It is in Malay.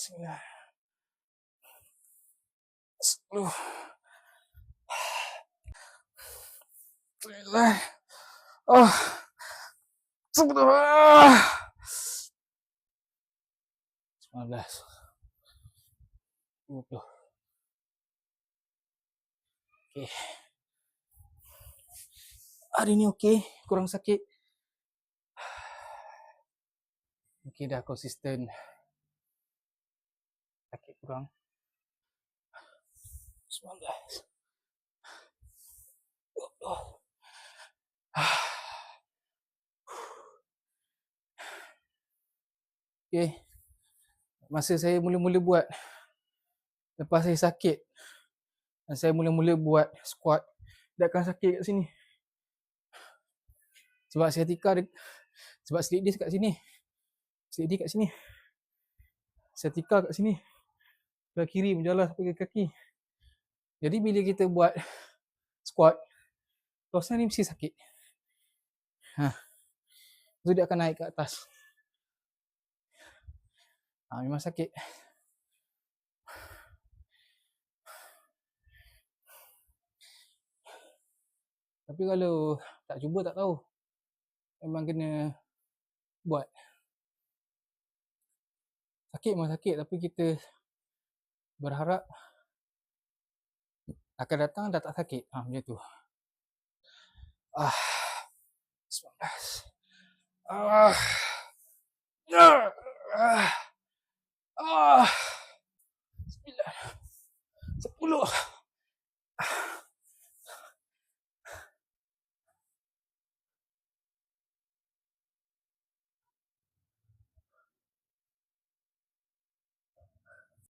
9, 10, 9, 10, 19, 20. Okey. Hari ni okey, kurang sakit. Mungkin dah konsisten. Sakit kurang. 19. 20. Okey. Masa saya mula-mula buat, lepas saya sakit, dan saya mula-mula buat squat, dia akan sakit kat sini. Sebab sciatica sebab slit disc kat sini. Slit disc kat sini. Sciatica kat sini. Belah kiri menjalar sampai ke kaki. Jadi bila kita buat squat, kawasan ni mesti sakit. So dia akan naik ke atas. Memang sakit. Tapi kalau tak cuba tak tahu. Memang kena buat. Sakit memang sakit, tapi kita berharap akan datang dah tak sakit. Macam tu. 19.